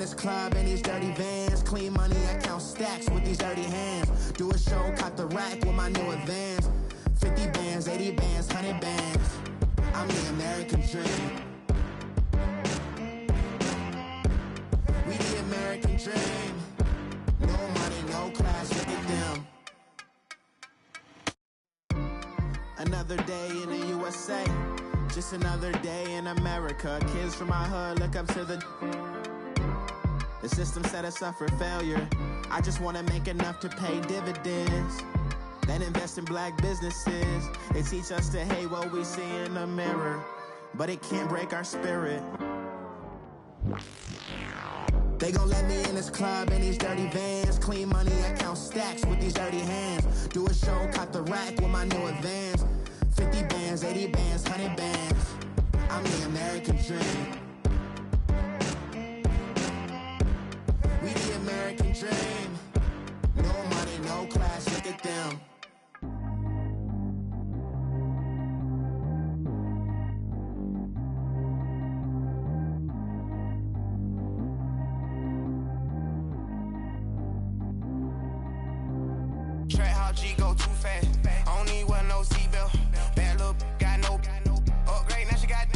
this club in these dirty vans. Clean money, I count stacks with these dirty hands. Do a show, cop the rack with my new advance. 50 bands, 80 bands, 100 bands. I'm the American dream. We the American dream. No money, no class, look at them. Another day in the USA. Just another day in America. Kids from my hood look up to the system set us up for failure. I just want to make enough to pay dividends, then invest in black businesses. They teach us to hate what we see in the mirror, but it can't break our spirit. They gon' let me in this club in these dirty vans. Clean money, I count stacks with these dirty hands. Do a show, cop the rack with my new advance. 50 bands, 80 bands, 100 bands. I'm the American dream. We the American dream. No money, no class, look at them. Track how G go too fast. I don't need wear no seatbelt. Bad little got no upgrade. Now she got.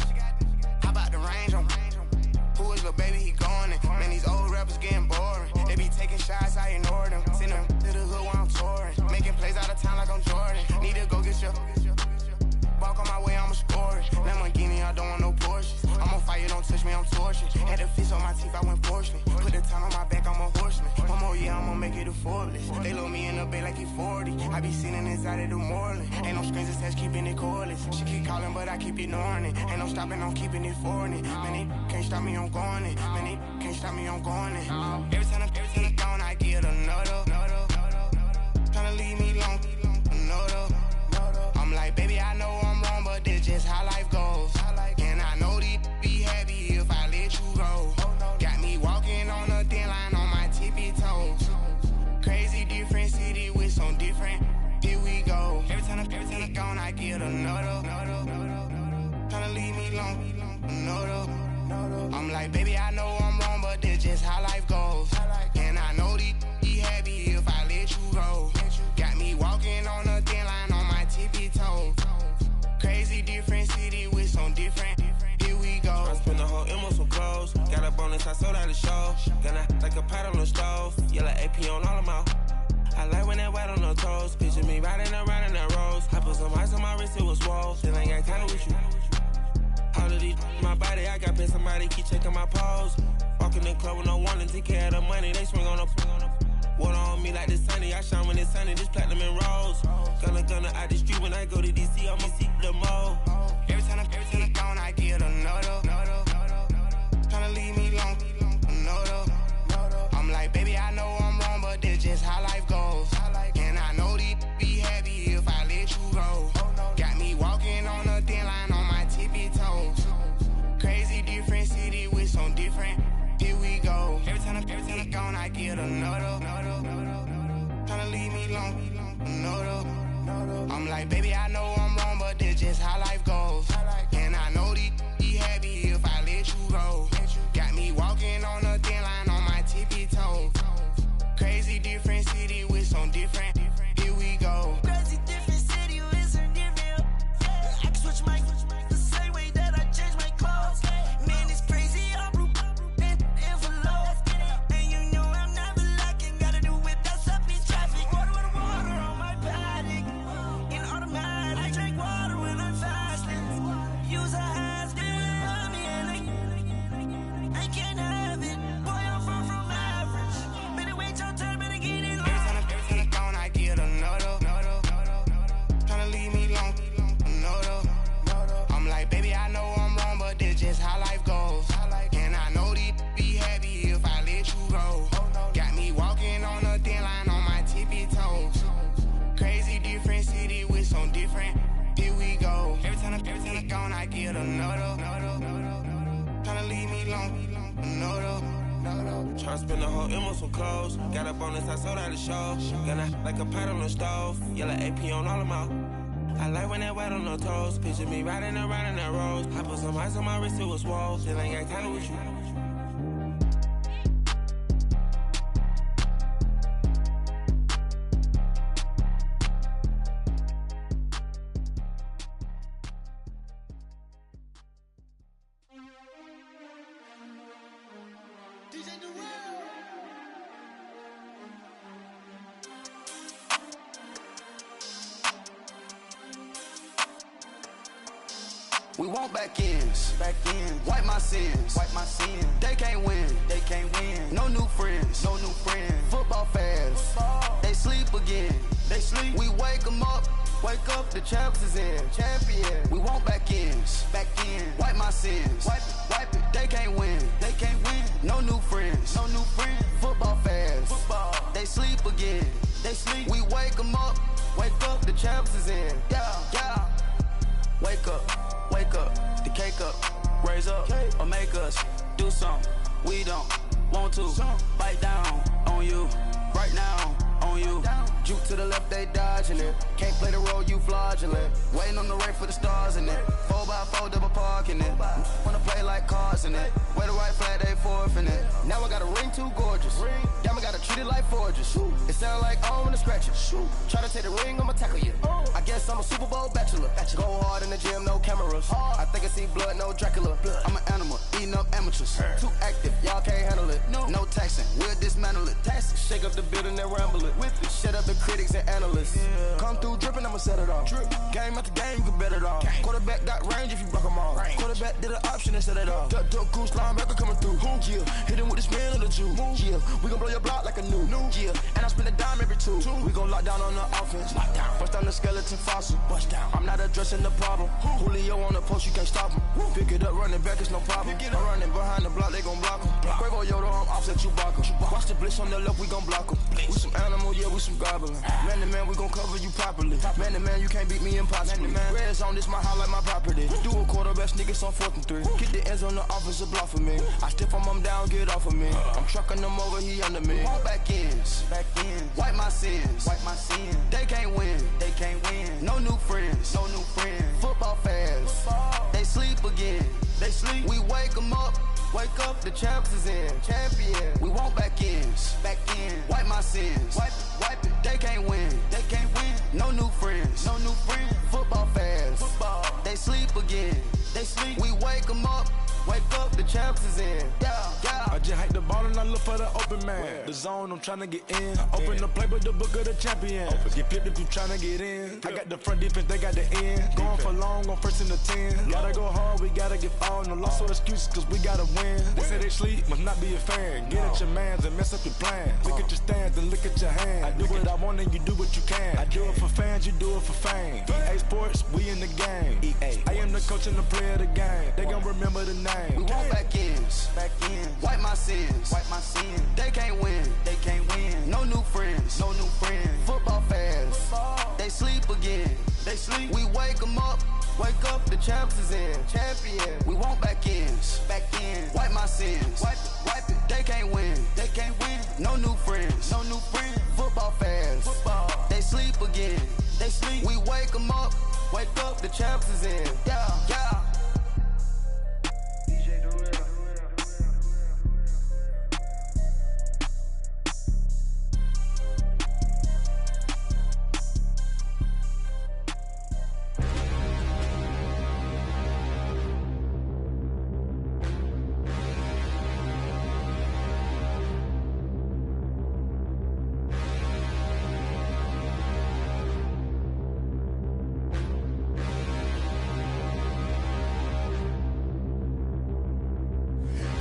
How about the range on? Who is little baby? He gone. Man, these old rappers getting boring. They be taking shots, I ignore them. Send them to the hood while I'm touring. Making plays out of town like I'm Jordan. Need to go get your. Walk on my way, I'ma score it. Lamborghini, I don't want no Porsches. I'm on fire, don't touch me, I'm torching. Had the fish on my teeth, I went fortunate. Put the time on my back, I'm a horseman. One more year, I'ma make it a Forbes. They load me in the bay like he 40. I be sitting inside of the Moreland. Ain't no screens attached, keeping it cordless. She keep calling, but I keep ignoring it. Ain't no stopping, I'm keeping it foreign it. Man, they can't stop me, I'm going it. Man, they can't stop me, I'm going it. Every time I'm gone, I get another. Tryna leave me long, another. I'm like, baby, I know I'm wrong, but this just how life goes. And I know these be happy if I let you go. Got me walking on a thin line on my tippy toes. Crazy different city with some different. Here we go. Every time I'm gone, I get another. Tryna leave me long, another. I'm like, baby, I know I'm wrong, but this just how life goes. And I know these be happy if I let you go. Got me walking on a thin line on my tippy toes. Crazy different city with some different. Here we go. I spent the whole M on some clothes. Got a bonus, I sold out the show. Gonna like a pot on the stove. Yellow AP on all of my. I like when that wet on the toes. Picture me riding around in that rose. I put some ice on my wrist, it was swole. Still ain't got time with you. All of these my body, I got pay somebody keep checking my pose. Walking in the club with no warning, take care of the money. They swing on the. Water on me like the sunny, I shine when it's sunny, this platinum and rose. Gonna out the street when I go to DC, I'ma see the mall. Every time I'm gone, I get another. Tryna leave me long, another. I'm like, baby, I know I'm wrong, but this just how life goes. And I know these be happy if I let you go. Got me walking on a thin line on my tippy toes. Crazy different city with some different. Here we go. Every time I'm gone, I get another. Tryna leave me long, another. I'm like, baby, I know I'm wrong, but this just how life goes. And I know these be happy if I let you go. Got me walking on a thin line on my tippy toes. Crazy different city with some different. Here we go. Crazy different city with some different. I can switch my the same way that I change my clothes. Man, it's crazy. I'm envelope. And you know I'm never lacking. Gotta do it, that's up in traffic. Water with water on my paddock. In automatic, I drink water when I'm fasting. Use a ass, do it on me, and I can't have it. Boy, I'm far from average. Better wait your turn, better get in line. Every time I'm gone, I get another. Tryna leave me long, another. I'm like, baby, I know I'm wrong, but this just how life goes. And I know these be happy if I let you go. Got me walking on a thin line on my tippy toes. Crazy different city with some different. Here we go. Every time I'm gone, I get another. Tryna leave me long, another. Tryna spend the whole M on some clothes. Got a bonus, I sold out the show. Gonna like a pot on the stove. Yellow AP on all of my. I like when that wet on the toes. Picture me riding around in that rose. I put some ice on my wrist, it was swole. Still ain't got time with you. We want back ends. Wipe my sins. They can't win. No new friends. Football fans. They sleep again. We wake them up. Wake up, the champs is in. Champion. We want back ends. Wipe my sins. Wipe it. They can't win. No new friends. Football fans. They sleep again. We wake them up. Wake up, the champs is in. Yeah. Wake up, the cake up. Raise up, or make us do something we don't want to. Bite down on you, right now on you. Juke to the left, they dodging it. Can't play the role, you fraudulent. Waiting on the race for the stars in it. 4x4 double parking it. Wanna play like cars in it. Wear the right flag, they forfeit it. Now I got a ring too gorgeous. Damn, I gotta treat it like forges. It sound like I wanna scratch it. Try to take the ring, I'ma tackle you. I guess I'm a Super Bowl bachelor. Go hard in the gym, no cameras. I think I see blood, no Dracula. I'm an animal, eating up amateurs. Too active, y'all can't handle it. No taxing, we'll dismantle it. Shake up the building and ramble it. With it, shut up the critics and analysts. Come through dripping, I'ma set it off. Game after game, you can bet it off. Quarterback got range if you broke them off. Quarterback did an option and set it off. Duck goose linebacker coming through. Yeah, hit him with the spin of the Jew. Yeah, we gon' blow your block like a new. Yeah, and I spend a dime every two. We gon' lock down on the offense. Bust down the skeleton fossil. I'm not addressing the problem. Julio on the post, you can't stop him. Pick it up, running back, it's no problem. I'm running behind the block, they gon' block him. Quavo Yoda, I'm offset Chewbacca. Watch the blitz on the left, we gon' block him. We some animal, yeah, we some goblin. Man to man, we gon' cover you properly. Man to man, you can't beat me impossibly. Red zone, this my house like my property. Do a quarterback sneakers on 4th and 3. Get the ends on the offensive block for me. I stiff him, I'm down, get off of me. I'm trucking them over, he under me. Want back ends. Wipe my sins. They can't win. No new friends. Football fans. They sleep again. We wake them up. Wake up, the champs is in. Champion. We want back ends. Wipe my sins. Wipe it. They can't win. No new friends. Football fans. They sleep again. We wake them up. Wake up, the champs is in. Yeah. I just hike the ball and I look for the open man. The zone, I'm tryna get in. Open the playbook, the book of the champion. Get flipped if you tryna get in. I got the front defense, they got the end. Going for long, on 1st and the 10. Gotta go hard, we gotta get all. No loss or excuses, cause we gotta win. They say they sleep, must not be a fan. Get at your mans and mess up your plans. Look at your stands and look at your hands. I do what I want and you do what you can. I do it for fans, you do it for fame. EA Sports, we in the game. I am the coach and the player of the game. They gon' remember the name. We want back ends. Wipe my sins. They can't win. No new friends. Football fans. They sleep again. We wake them up. Wake up, the champs is in. Champion. We want back ends. Wipe my sins. Wipe it. They can't win. No new friends. Football fans. They sleep again. We wake them up. Wake up, the champs is in. Yeah.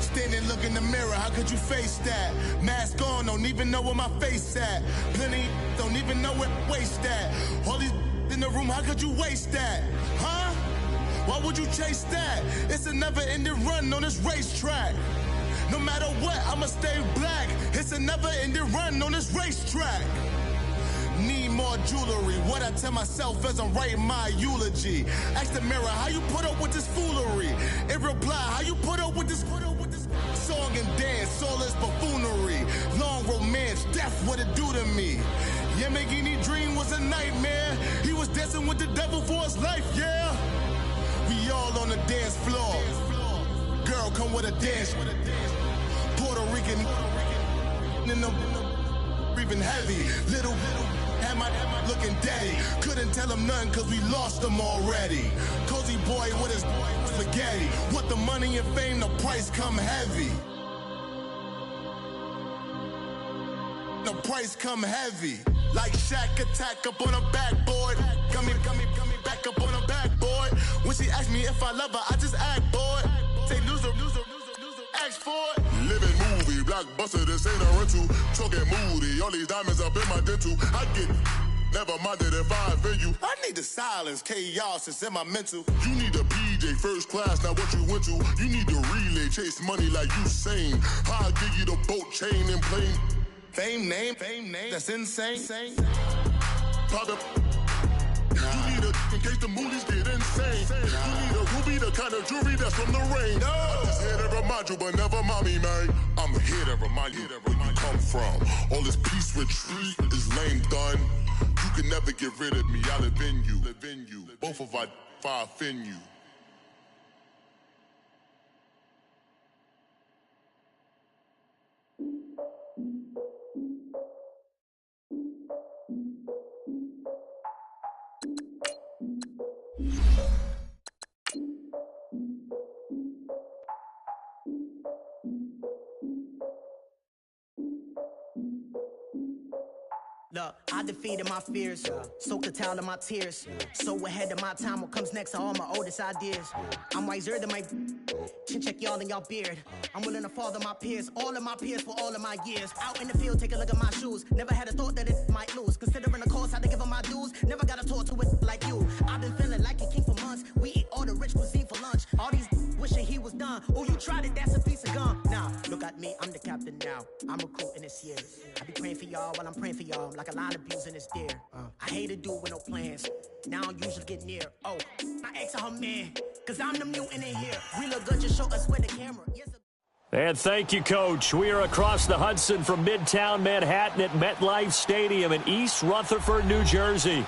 Standing, look in the mirror, how could you face that? Mask on, don't even know where my face at. Plenty, don't even know where waste at. All these in the room, how could you waste that? Huh? Why would you chase that? It's a never-ending run on this racetrack. No matter what, I'ma stay black. It's a never-ending run on this racetrack. Need more jewelry, what I tell myself as I'm writing my eulogy. Ask the mirror, how you put up with this foolery? It reply, how you put up with this song and dance, all this buffoonery. Long romance, death, what it do to me? Yamagini dream was a nightmare. He was dancing with the devil for his life, yeah. We all on the dance floor. Girl, come with a dance. Puerto Rican in the breathing heavy. Little had my looking daddy. Couldn't tell him nothing cause we lost him already. Cozy boy with his spaghetti. With the money and fame, the price come heavy. The price come heavy. Like Shaq attack up on a backboard. Got me back up on a backboard. When she asked me if I love her, I just act bored. Say loser, ask for it. Living movie, blockbuster, this ain't a rental. Talking moody, all these diamonds up in my dental. I get never minded if I offend you. I need the silence, chaos is in my mental. You need a PJ, first class, not what you went to. You need the relay, chase money like you sane. How I give you the boat, chain, and plane. Fame name, that's insane. Private. You need a in case the movies get insane. You need a ruby, the kind of jewelry that's from the rain. No. I'm just here to remind you, but never mommy, man. I'm here to remind you where you come from. All this peace retreat is lame done. You can never get rid of me, I live in you. Both of our fire offend you. Look, I defeated my fears, soaked the towel in my tears. So ahead of my time, what comes next are all my oldest ideas. I'm wiser than my chin check y'all in y'all beard. I'm willing to father my peers, all of my peers for all of my years. Out in the field, take a look at my shoes. Never had a thought that it might lose. Considering the cost, I had to give them my dues. Never got a talk to it like you. I've been feeling like a king for months. We eat all the rich cuisine for lunch. All these wishing he was done. Oh, you tried it, that's a piece of gum. Now, look at me, I'm the captain now. I'm recruiting this year. I be praying for y'all while I'm praying for y'all. Like a line of abusing this deer. I hate to do with no plans. Now I usually get near. Oh, my ex are her man. Cause I'm the mutant in here. We look good, just show us where the camera. Yes, and thank you, Coach. We are across the Hudson from Midtown Manhattan at MetLife Stadium in East Rutherford, New Jersey.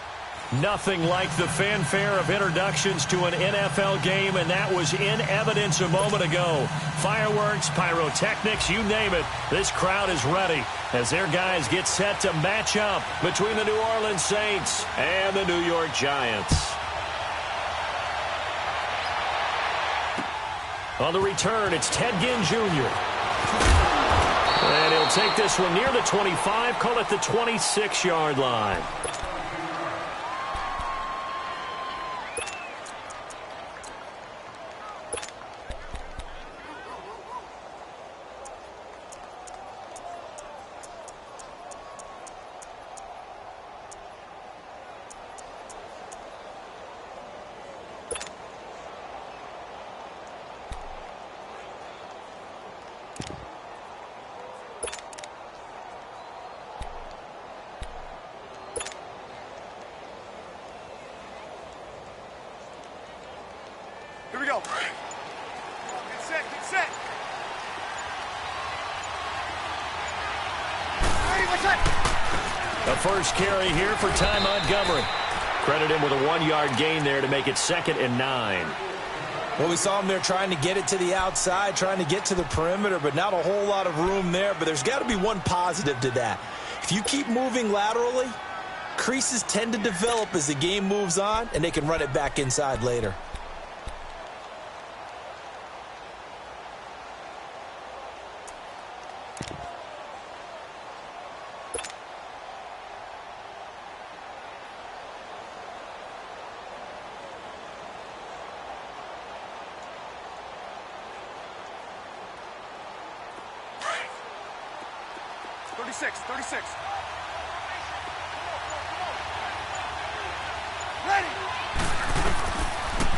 Nothing like the fanfare of introductions to an NFL game, and that was in evidence a moment ago. Fireworks, pyrotechnics, you name it. This crowd is ready as their guys get set to match up between the New Orleans Saints and the New York Giants. On the return, it's Ted Ginn Jr. And he'll take this one near the 25, call it the 26-yard line. Here we go. Get set, get set. Hey, what's that? The first carry here for Ty Montgomery. Credit him with a 1-yard gain there to make it 2nd and 9. Well, we saw him there trying to get it to the outside, trying to get to the perimeter, but not a whole lot of room there. But there's got to be one positive to that. If you keep moving laterally, creases tend to develop as the game moves on, and they can run it back inside later.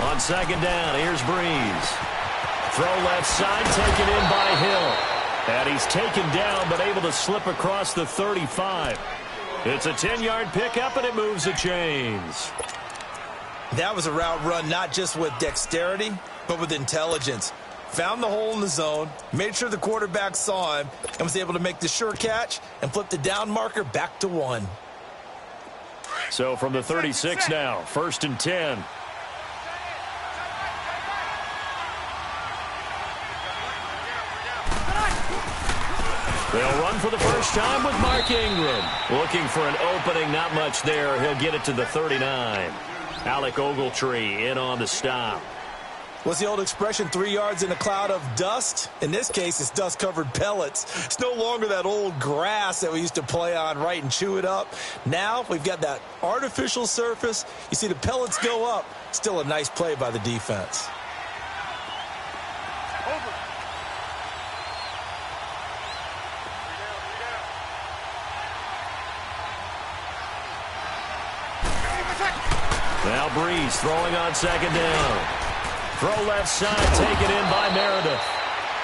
On 2nd down, here's Breeze. Throw left side, taken in by Hill. And he's taken down, but able to slip across the 35. It's a 10-yard pickup, and it moves the chains. That was a route run not just with dexterity, but with intelligence. Found the hole in the zone, made sure the quarterback saw him, and was able to make the sure catch and flip the down marker back to 1. So from the 36 now, 1st and 10. They'll run for the first time with Mark Ingram. Looking for an opening, not much there. He'll get it to the 39. Alec Ogletree in on the stop. What's the old expression, 3 yards in a cloud of dust? In this case, it's dust-covered pellets. It's no longer that old grass that we used to play on, right, and chew it up. Now we've got that artificial surface. You see the pellets go up. Still a nice play by the defense. Over. Now Breeze throwing on second down. Throw left side, taken in by Meredith.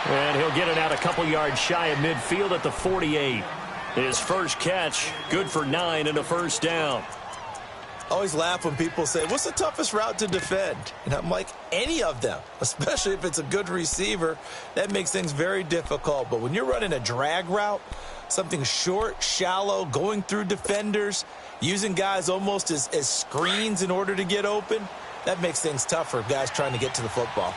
And he'll get it out a couple yards shy of midfield at the 48. His first catch, good for 9 and a first down. Always laugh when people say, what's the toughest route to defend? And I'm like, any of them, especially if it's a good receiver. That makes things very difficult. But when you're running a drag route, something short, shallow, going through defenders, using guys almost as screens in order to get open, that makes things tough for guys trying to get to the football.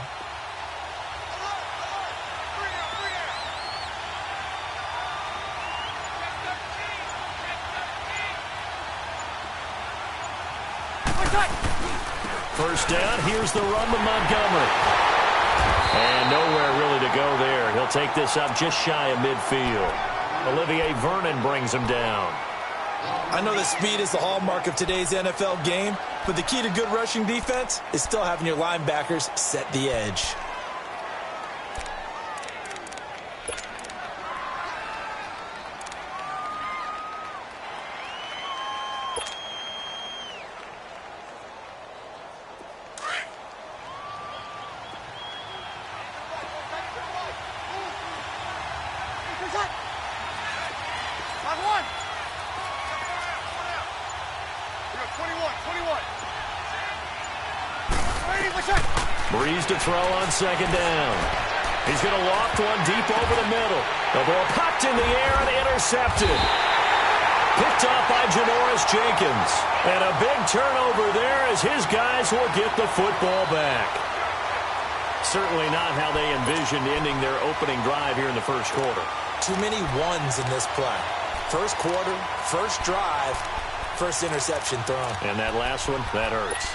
First down, here's the run to Montgomery. And nowhere really to go there. He'll take this up just shy of midfield. Olivier Vernon brings him down. I know that speed is the hallmark of today's NFL game, but the key to good rushing defense is still having your linebackers set the edge. Breeze to throw on second down. He's going to loft one deep over the middle. The ball popped in the air and intercepted. Picked off by Janoris Jenkins. And a big turnover there as his guys will get the football back. Certainly not how they envisioned ending their opening drive here in the first quarter. Too many ones in this play. First quarter, first drive, first interception thrown. And that last one, that hurts.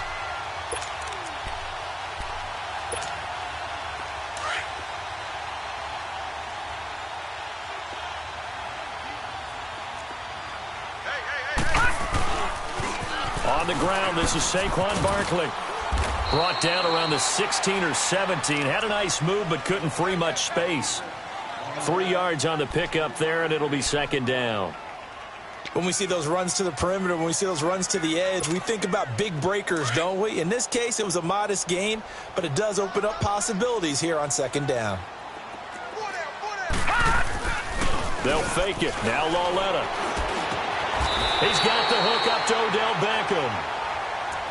On the ground, this is Saquon Barkley. Brought down around the 16 or 17. Had a nice move, but couldn't free much space. 3 yards on the pickup there, and it'll be second down. When we see those runs to the perimeter, when we see those runs to the edge, we think about big breakers, don't we? In this case, it was a modest gain, but it does open up possibilities here on second down. They'll fake it. Now Lauletta. He's got the hook up to Odell Beckham.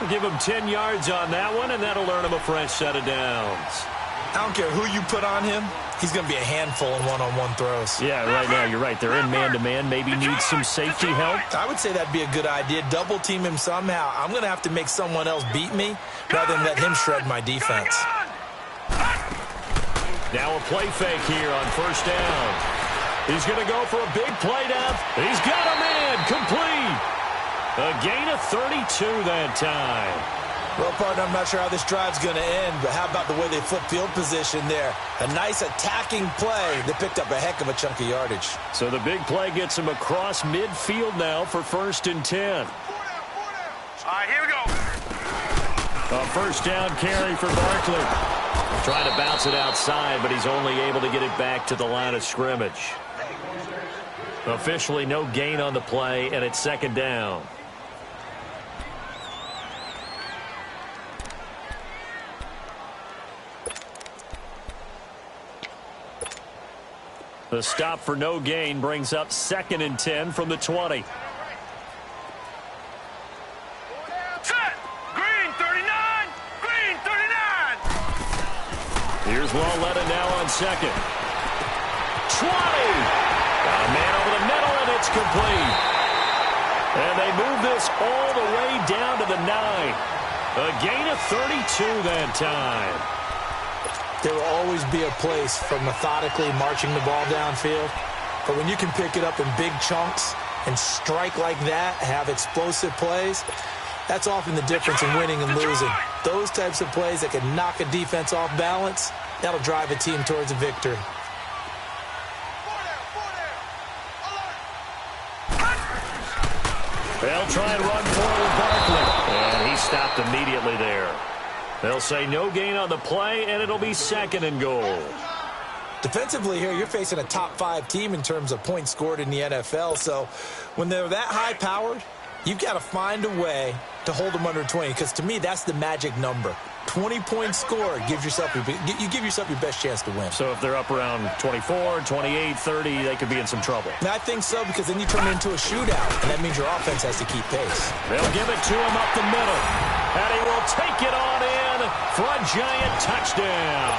We'll give him 10 yards on that one, and that'll earn him a fresh set of downs. I don't care who you put on him. He's going to be a handful in one-on-one throws. Yeah, right now, you're right. They're in man-to-man. Maybe need some safety help. I would say that'd be a good idea. Double team him somehow. I'm going to have to make someone else beat me rather than let him shred my defense. Now a play fake here on first down. He's going to go for a big play down. He's got a man complete. A gain of 32 that time. Well, partner, I'm not sure how this drive's going to end, but how about the way they flip field position there? A nice attacking play that picked up a heck of a chunk of yardage. So the big play gets him across midfield now for 1st and 10. All right, here we go. A first down carry for Barkley. Trying to bounce it outside, but he's only able to get it back to the line of scrimmage. Officially no gain on the play, and it's second down. The stop for no gain brings up 2nd and 10 from the 20. Set. Green 39. Green 39. Here's Lauletta now on second. 20. Got a man over the middle, and it's complete. And they move this all the way down to the 9. A gain of 32 that time. There will always be a place for methodically marching the ball downfield. But when you can pick it up in big chunks and strike like that, have explosive plays, that's often the difference in winning and losing. Those types of plays that can knock a defense off balance, that'll drive a team towards a victory. They'll try and run forward Barkley. And he stopped immediately there. They'll say no gain on the play, and it'll be 2nd and goal. Defensively here, you're facing a top-5 team in terms of points scored in the NFL. So when they're that high-powered, you've got to find a way to hold them under 20. Because to me, that's the magic number. 20 points scored gives yourself you give yourself your best chance to win. So if they're up around 24, 28, 30, they could be in some trouble. Now, I think so, because then you turn it into a shootout, and that means your offense has to keep pace. They'll give it to him up the middle. And he will take it on in for a Giant touchdown.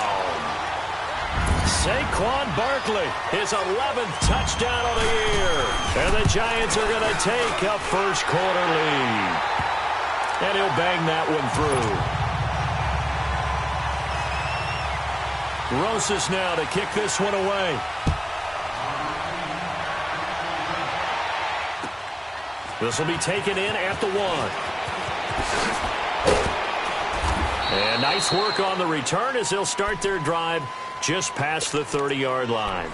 Saquon Barkley, his 11th touchdown of the year. And the Giants are going to take a first-quarter lead. And he'll bang that one through. Rosas now to kick this one away. This will be taken in at the 1. And nice work on the return as they'll start their drive just past the 30-yard line.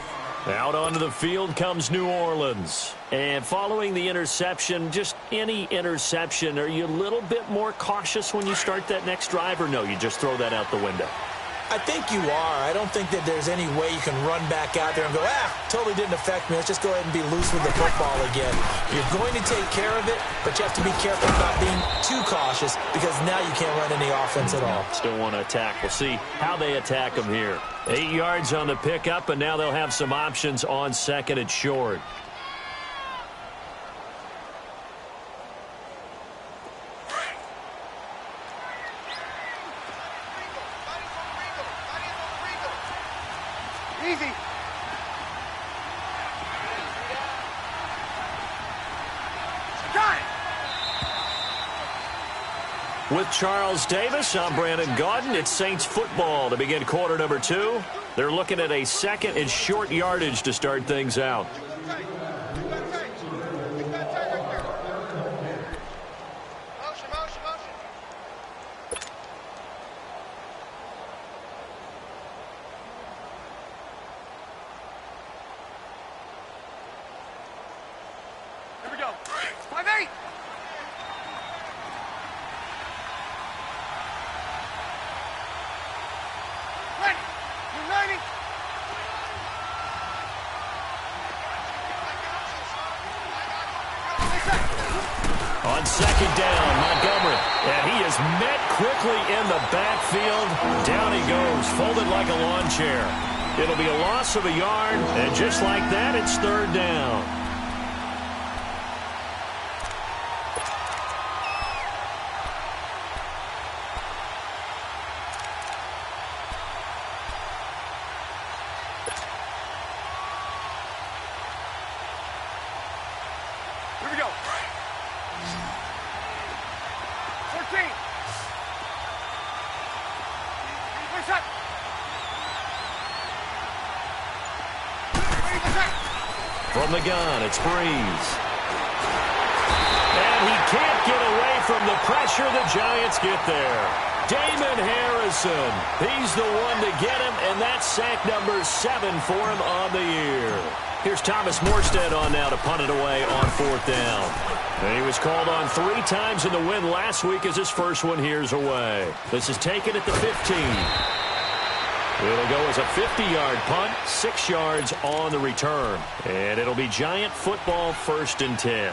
Out onto the field comes New Orleans. And following the interception, just any interception, are you a little bit more cautious when you start that next drive, or no, you just throw that out the window? I think you are. I don't think that there's any way you can run back out there and go, totally didn't affect me. Let's just go ahead and be loose with the football again. You're going to take care of it, but you have to be careful about being too cautious because now you can't run any offense at all. Still want to attack. We'll see how they attack them here. 8 yards on the pickup, and now they'll have some options on 2nd and short. Easy. Got it. With Charles Davis, I'm Brandon Gaudin. It's Saints football to begin quarter number 2. They're looking at a 2nd and short yardage to start things out. On 2nd down, Montgomery. And he is met quickly in the backfield. Down he goes, folded like a lawn chair. It'll be a loss of a yard, and just like that, it's 3rd down. Here we go. 14. From the gun, it's Breeze. And he can't get away from the pressure. The Giants get there. Damon Harrison. He's the one to get him, and that's sack number 7 for him on the year. Here's Thomas Morstead on now to punt it away on 4th down. And he was called on 3 times in the win last week as his first one here's away. This is taken at the 15. It'll go as a 50-yard punt, 6 yards on the return. And it'll be Giant football 1st and 10.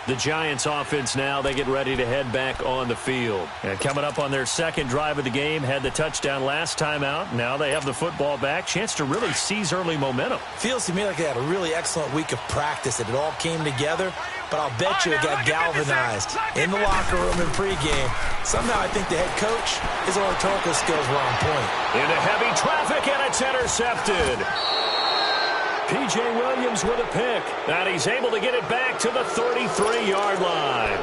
The Giants offense now, they get ready to head back on the field. And coming up on their 2nd drive of the game, had the touchdown last time out. Now they have the football back. Chance to really seize early momentum. Feels to me like they had a really excellent week of practice. It all came together, but I'll bet you it got galvanized in the locker room in pregame. Somehow I think the head coach, his rhetorical skills were on point. Into heavy traffic, and it's intercepted. P.J. Williams with a pick, and he's able to get it back to the 33-yard line.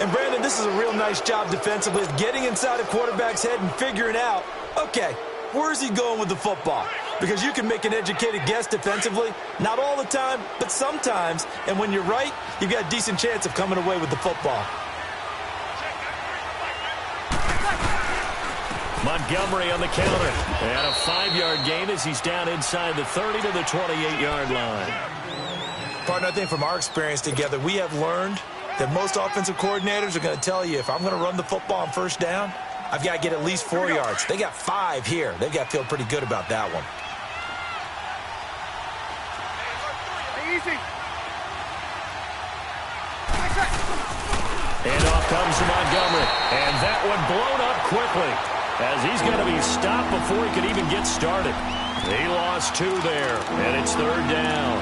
And, Brandon, this is a real nice job defensively of getting inside a quarterback's head and figuring out, okay, where's he going with the football? Because you can make an educated guess defensively, not all the time, but sometimes. And when you're right, you've got a decent chance of coming away with the football. Montgomery on the counter. And a 5-yard gain as he's down inside the 30 to the 28-yard line. Partner, I think from our experience together, we have learned that most offensive coordinators are going to tell you, if I'm going to run the football on first down, I've got to get at least 4 yards. They got 5 here. They've got to feel pretty good about that one. Easy. And off comes Montgomery. And that one blown up quickly as he's going to be stopped before he could even get started. He lost 2 there, and it's 3rd down.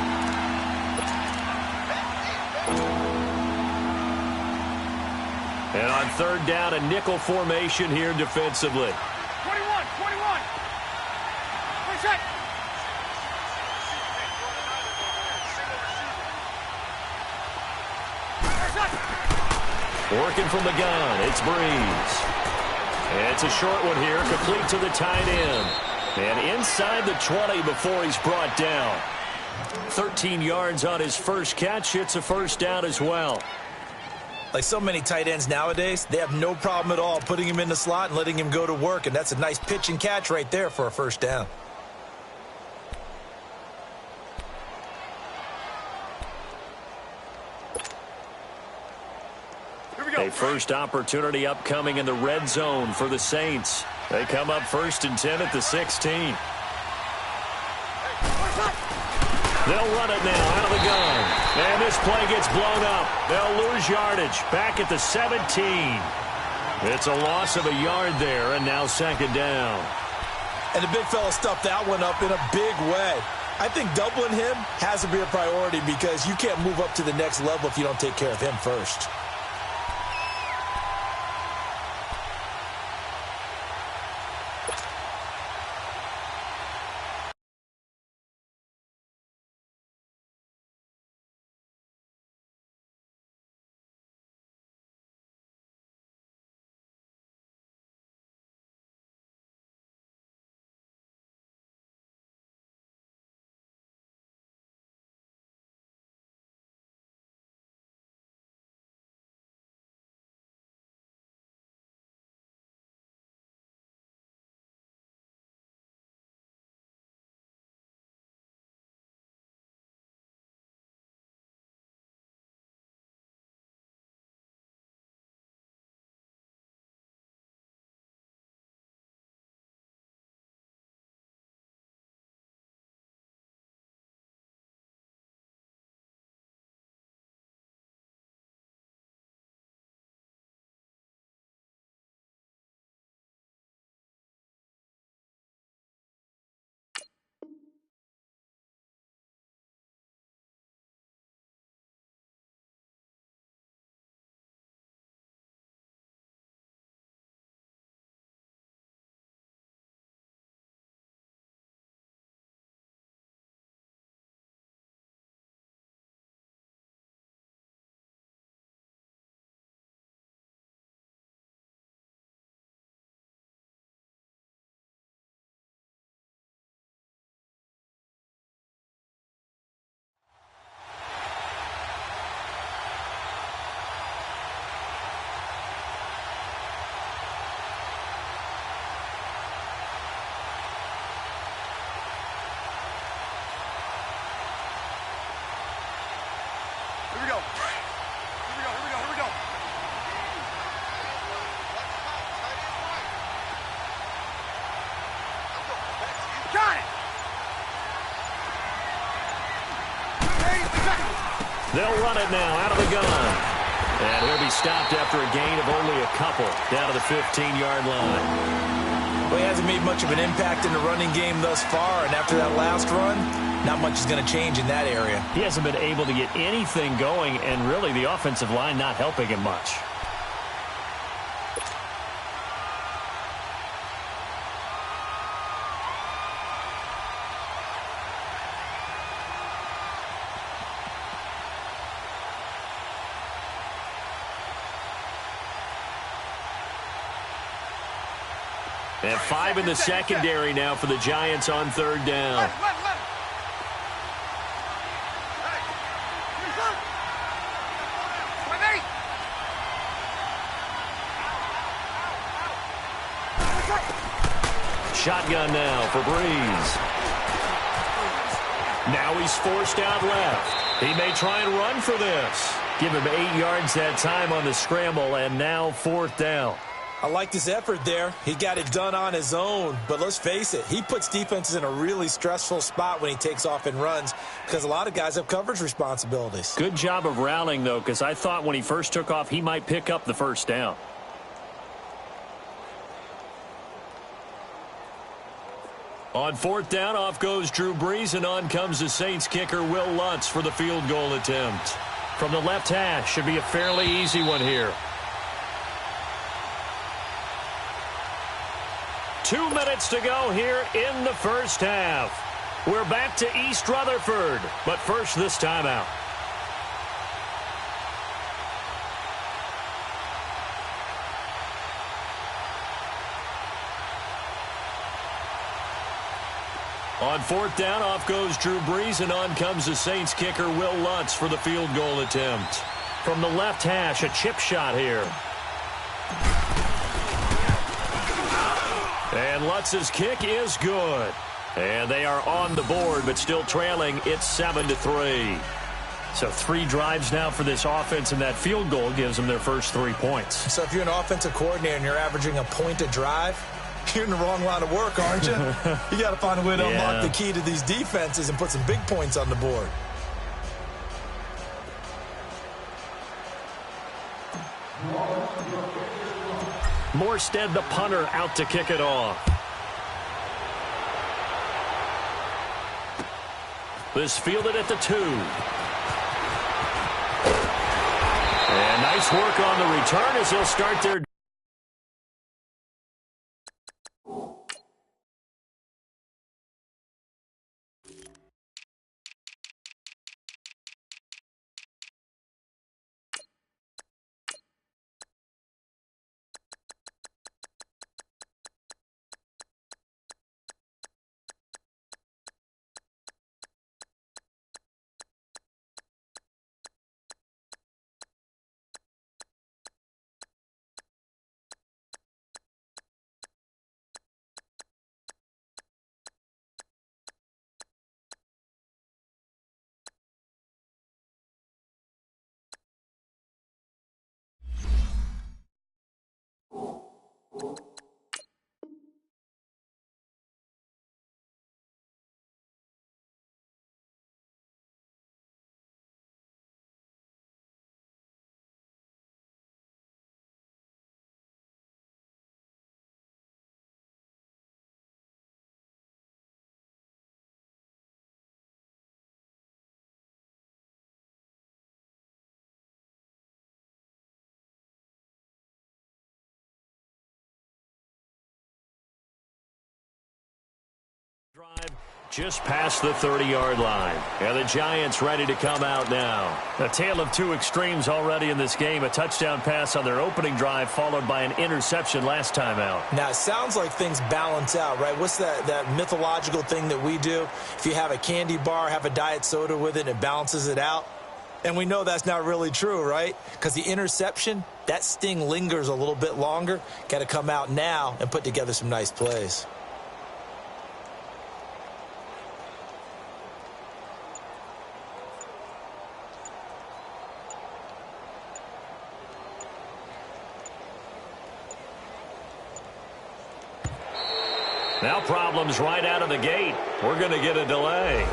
And on 3rd down, a nickel formation here defensively. 21. Reset. Working from the gun, it's Breeze. And it's a short one here, complete to the tight end. And inside the 20 before he's brought down. 13 yards on his first catch. It's a first down as well. Like so many tight ends nowadays, they have no problem at all putting him in the slot and letting him go to work. And that's a nice pitch and catch right there for a first down. A first opportunity upcoming in the red zone for the Saints. They come up 1st and 10 at the 16. They'll run it now out of the gun. And this play gets blown up. They'll lose yardage back at the 17. It's a loss of a yard there, and now 2nd down. And the big fella stuffed that one up in a big way. I think doubling him has to be a priority because you can't move up to the next level if you don't take care of him first. Here we go. Got it. They'll run it now out of the gun. And he'll be stopped after a gain of only a couple down to the 15-yard line. Well, he hasn't made much of an impact in the running game thus far, and after that last run, not much is going to change in that area. He hasn't been able to get anything going, and really the offensive line not helping him much. And 5 in the secondary now for the Giants on 3rd down. shotgun now for Breeze. Now he's forced out left. He may try and run for this. Give him 8 yards that time on the scramble, and now 4th down. I liked his effort there. He got it done on his own. But let's face it, he puts defenses in a really stressful spot when he takes off and runs because a lot of guys have coverage responsibilities. Good job of rallying, though, because I thought when he first took off, he might pick up the 1st down. On 4th down, off goes Drew Brees, and on comes the Saints kicker, Will Lutz, for the field goal attempt. From the left hash, should be a fairly easy one here. 2 minutes to go here in the first half. We're back to East Rutherford, but first this timeout. On 4th down, off goes Drew Brees, and on comes the Saints kicker, Will Lutz, for the field goal attempt. From the left hash, a chip shot here. And Lutz's kick is good. And they are on the board, but still trailing. It's 7-3. So 3 drives now for this offense, and that field goal gives them their first 3 points. So if you're an offensive coordinator and you're averaging a point a drive, you're in the wrong line of work, aren't you? You got to find a way to unlock the key to these defenses and put some big points on the board. Morstead, the punter, out to kick it off. This fielded at the 2. And nice work on the return as they'll start their drive just past the 30-yard line. And the Giants ready to come out now. A tale of 2 extremes already in this game. A touchdown pass on their opening drive followed by an interception last time out. Now, it sounds like things balance out, right? What's that mythological thing that we do? If you have a candy bar, have a diet soda with it, it balances it out. And we know that's not really true, right? Because the interception, that sting lingers a little bit longer. Got to come out now and put together some nice plays. Now problems right out of the gate. We're going to get a delay.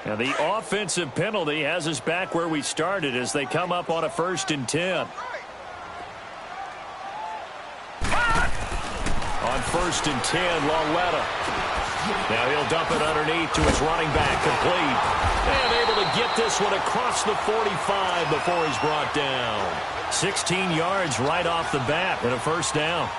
And the offensive penalty has us back where we started as they come up on a 1st and 10. On 1st and 10, Lauletta. Now he'll dump it underneath to his running back, complete. And able to get this one across the 45 before he's brought down. 16 yards right off the bat and a 1st down.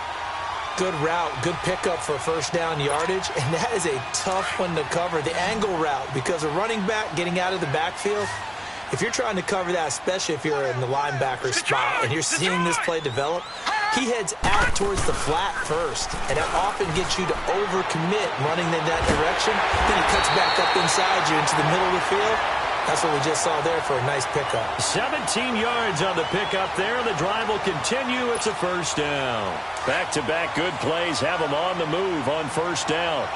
Good route, good pickup for 1st down yardage, and that is a tough one to cover, the angle route, because a running back getting out of the backfield, if you're trying to cover that, especially if you're in the linebacker spot and you're seeing this play develop, he heads out towards the flat first, and that often gets you to overcommit running in that direction. Then he cuts back up inside you into the middle of the field. That's what we just saw there for a nice pickup. 17 yards on the pickup there. The drive will continue. It's a 1st down. Back-to-back good plays have them on the move on 1st down.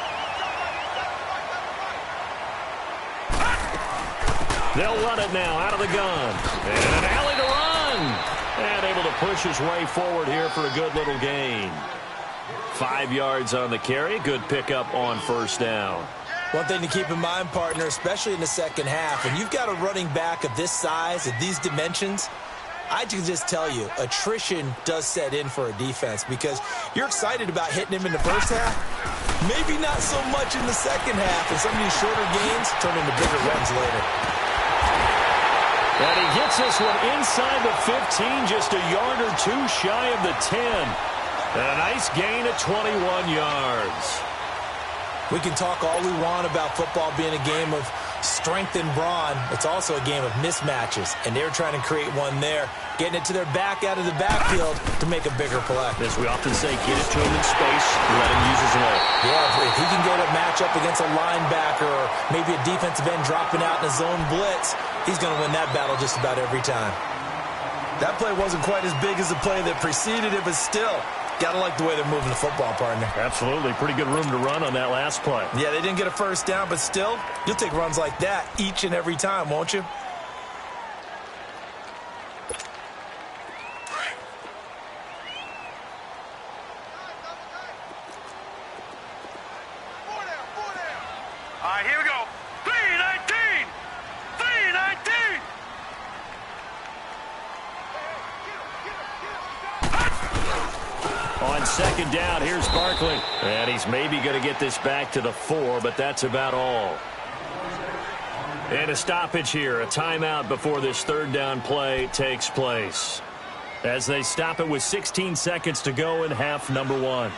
They'll run it now out of the gun. And an alley to run. And able to push his way forward here for a good little gain. 5 yards on the carry. Good pickup on 1st down. One thing to keep in mind, partner, especially in the second half, when you've got a running back of this size, of these dimensions, I can just tell you, attrition does set in for a defense because you're excited about hitting him in the first half. Maybe not so much in the second half, and some of these shorter gains turn into bigger runs later. And he gets this one inside the 15, just a yard or two shy of the 10. And a nice gain of 21 yards. We can talk all we want about football being a game of strength and brawn. It's also a game of mismatches, and they're trying to create one there, getting it to their back out of the backfield to make a bigger play. As we often say, get it to him in space, let him use his leg. Yeah, if he can get a matchup against a linebacker or maybe a defensive end dropping out in a zone blitz, he's going to win that battle just about every time. That play wasn't quite as big as the play that preceded it, but still, got to like the way they're moving the football, partner. Absolutely. Pretty good room to run on that last play. Yeah, they didn't get a 1st down, but still, you'll take runs like that each and every time, won't you? All right, here we go. 3-19! 3-19! On 2nd down, here's Barkley. And he's maybe going to get this back to the 4, but that's about all. And a stoppage here, a timeout before this 3rd down play takes place. As they stop it with 16 seconds to go in half number 1.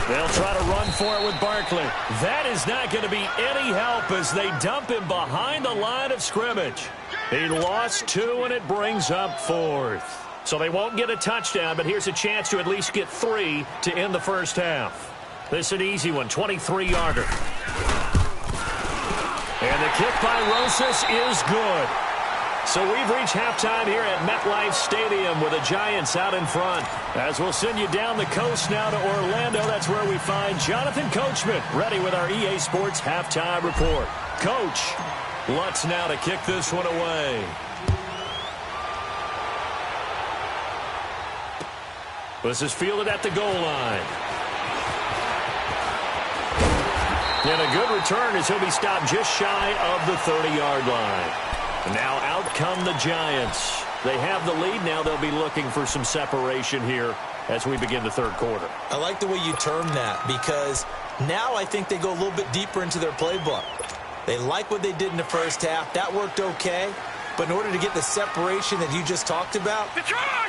They'll try to run for it with Barkley. That is not going to be any help as they dump him behind the line of scrimmage. He lost 2, and it brings up 4th. So they won't get a touchdown, but here's a chance to at least get 3 to end the first half. This is an easy one, 23-yarder. And the kick by Rosas is good. So we've reached halftime here at MetLife Stadium with the Giants out in front. As we'll send you down the coast now to Orlando, that's where we find Jonathan Coachman ready with our EA Sports halftime report. Coach, Lutz now to kick this one away. This is fielded at the goal line. And a good return as he'll be stopped just shy of the 30-yard line. Now out come the Giants. They have the lead. Now they'll be looking for some separation here as we begin the 3rd quarter. I like the way you term that because now I think they go a little bit deeper into their playbook. They like what they did in the first half. That worked okay. But in order to get the separation that you just talked about,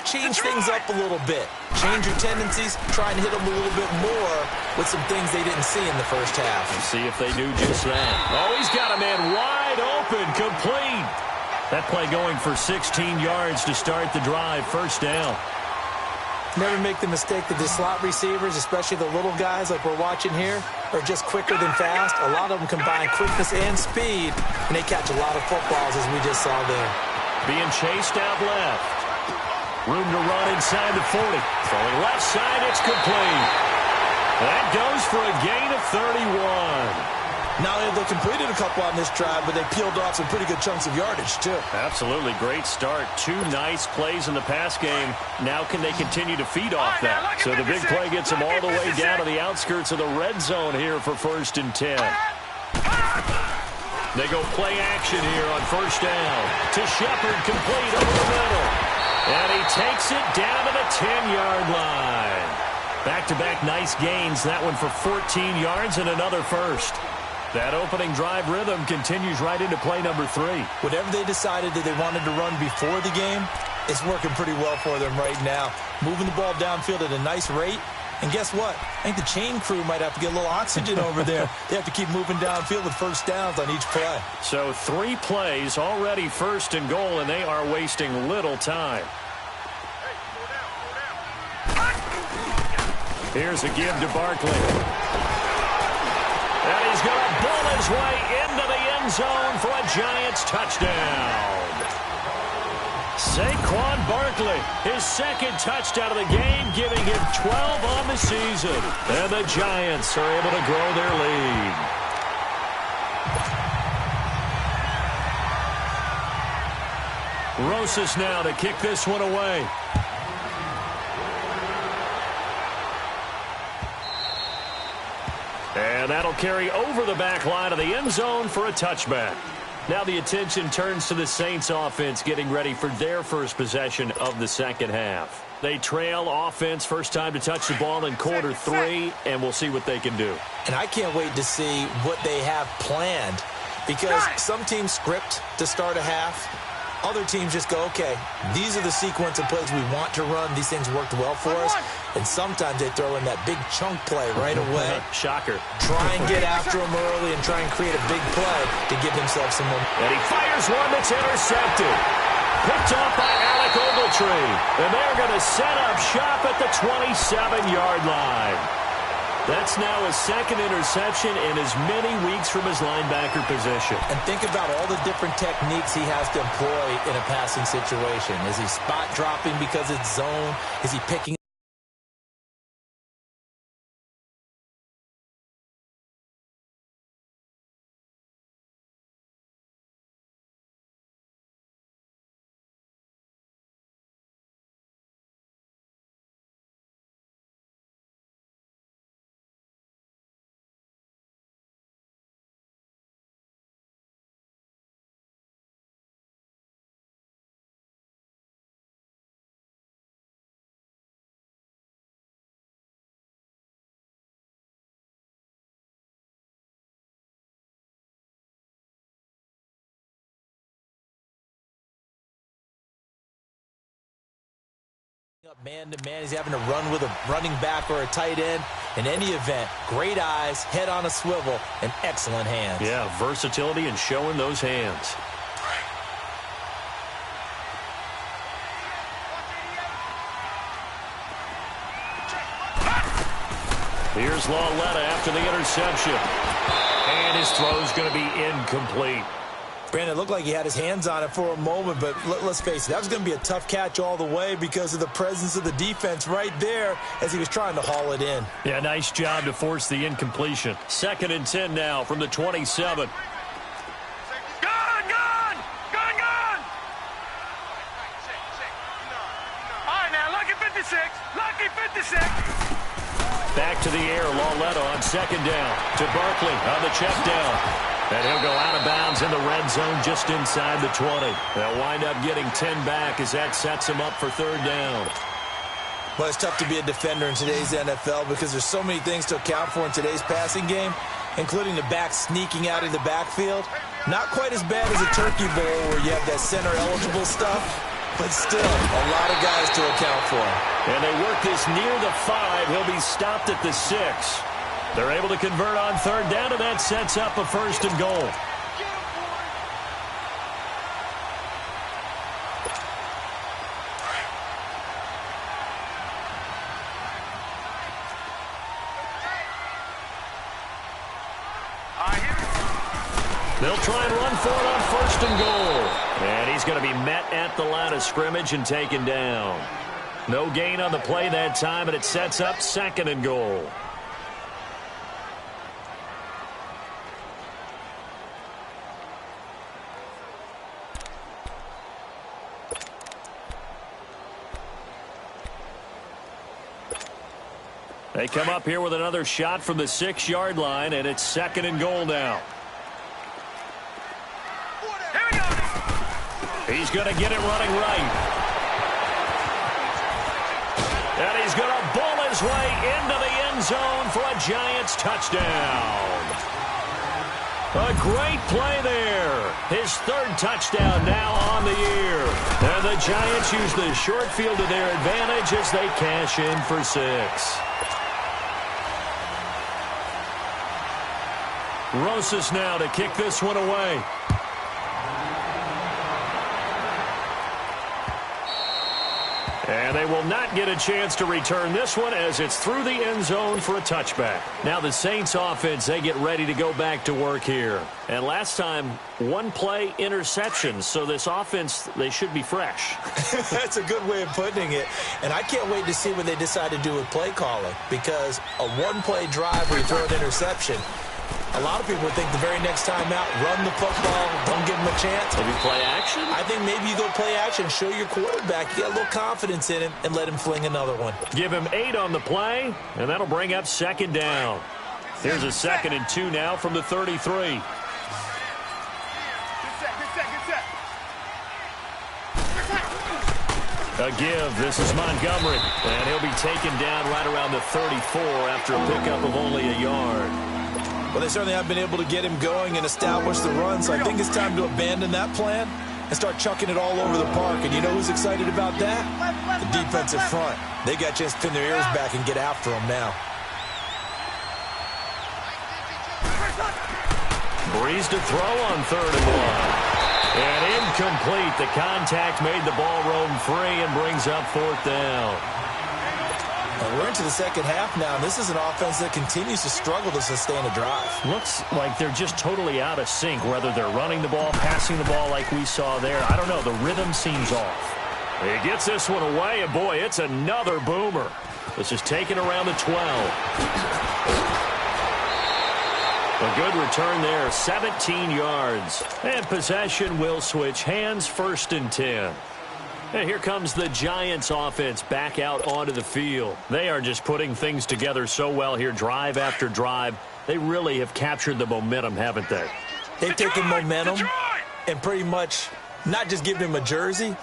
change things up a little bit. Change your tendencies, try and hit them a little bit more with some things they didn't see in the first half. Let's see if they do just that. Oh, he's got a man wide open, complete. That play going for 16 yards to start the drive, 1st down. Never make the mistake that the slot receivers, especially the little guys like we're watching here, are just quicker than fast. A lot of them combine quickness and speed, and they catch a lot of footballs, as we just saw there. Being chased out left. Room to run inside the 40. Throwing left side, it's complete. That goes for a gain of 31. Not only have they completed a couple on this drive, but they peeled off some pretty good chunks of yardage, too. Absolutely great start. 2 nice plays in the pass game. Now can they continue to feed off that? So the big play gets them all the way down to the outskirts of the red zone here for 1st and 10. They go play action here on 1st down. To Shepard, complete over the middle. And he takes it down to the 10-yard line. Back-to-back nice gains. That one for 14 yards and another first. That opening drive rhythm continues right into play number 3. Whatever they decided that they wanted to run before the game, it's working pretty well for them right now. Moving the ball downfield at a nice rate. And guess what? I think the chain crew might have to get a little oxygen over there. They have to keep moving downfield with 1st downs on each play. So 3 plays already 1st and goal, and they are wasting little time. Here's a give to Barkley. And he's going to bull his way into the end zone for a Giants touchdown. Saquon Barkley, his 2nd touchdown of the game, giving him 12 on the season. And the Giants are able to grow their lead. Rosas now to kick this one away. And that'll carry over the back line of the end zone for a touchback. Now the attention turns to the Saints offense getting ready for their first possession of the second half. They trail offense first time to touch the ball in quarter 3, and we'll see what they can do. And I can't wait to see what they have planned, because some teams script to start a half. Other teams just go, okay, these are the sequence of plays we want to run. These things worked well for us. And sometimes they throw in that big chunk play right away. Shocker. Try and get after them early and try and create a big play to give themselves some momentum. And he fires one that's intercepted. Picked off by Alec Ogletree. And they're going to set up shop at the 27-yard line. That's now his 2nd interception in as many weeks from his linebacker position. And think about all the different techniques he has to employ in a passing situation. Is he spot dropping because it's zone? Is he picking up man-to-man? He's having to run with a running back or a tight end. In any event, great eyes, head on a swivel, and excellent hands. Yeah, versatility and showing those hands. Here's Lauletta after the interception. And his throw's going to be incomplete. Brandon, it looked like he had his hands on it for a moment, but let's face it, that was going to be a tough catch all the way because of the presence of the defense right there as he was trying to haul it in. Yeah, nice job to force the incompletion. 2nd and 10 now from the 27. Back to the air, Lauletta on 2nd down to Barkley on the check down. And he'll go out of bounds in the red zone just inside the 20. They'll wind up getting 10 back as that sets him up for 3rd down. Well, it's tough to be a defender in today's NFL because there's so many things to account for in today's passing game, including the back sneaking out of the backfield. Not quite as bad as a turkey bowl where you have that center-eligible stuff, but still a lot of guys to account for. And they work this near the 5. He'll be stopped at the 6. They're able to convert on 3rd down, and that sets up a 1st and goal. They'll try and run for it on 1st and goal. And he's going to be met at the line of scrimmage and taken down. No gain on the play that time, and it sets up 2nd and goal. They come up here with another shot from the 6-yard line, and it's 2nd and goal now. He's going to get it running right. And he's going to bull his way into the end zone for a Giants touchdown. A great play there. His 3rd touchdown now on the year. And the Giants use the short field to their advantage as they cash in for 6. Rosas now to kick this one away. And they will not get a chance to return this one as it's through the end zone for a touchback. Now the Saints offense, they get ready to go back to work here. And last time, 1-play interceptions. So this offense, they should be fresh. That's a good way of putting it. And I can't wait to see what they decide to do with play calling. Because a 1-play drive where you throw an interception, a lot of people would think the very next time out, run the football, don't give him a chance. Maybe play action? I think maybe you go play action, show your quarterback, you get a little confidence in him, and let him fling another one. Give him 8 on the play, and that'll bring up 2nd down. Here's a 2nd and 2 now from the 33. A give. This is Montgomery, and he'll be taken down right around the 34 after a pickup of only a yard. Well, they certainly have been able to get him going and establish the run, so I think it's time to abandon that plan and start chucking it all over the park. And you know who's excited about that? The defensive front. They got a chance to pin their ears back and get after him now. Breeze to throw on 3rd and 1. And incomplete. The contact made the ball roam free and brings up 4th down. And we're into the second half now, and this is an offense that continues to struggle to sustain a drive. Looks like they're just totally out of sync, whether they're running the ball, passing the ball like we saw there. I don't know. The rhythm seems off. He gets this one away, and boy, it's another boomer. This is taken around the 12. A good return there, 17 yards. And possession will switch hands, 1st and 10. And here comes the Giants offense back out onto the field. They are just putting things together so well here, drive after drive. They really have captured the momentum, haven't they? They've taken momentum and pretty much not just given him a jersey,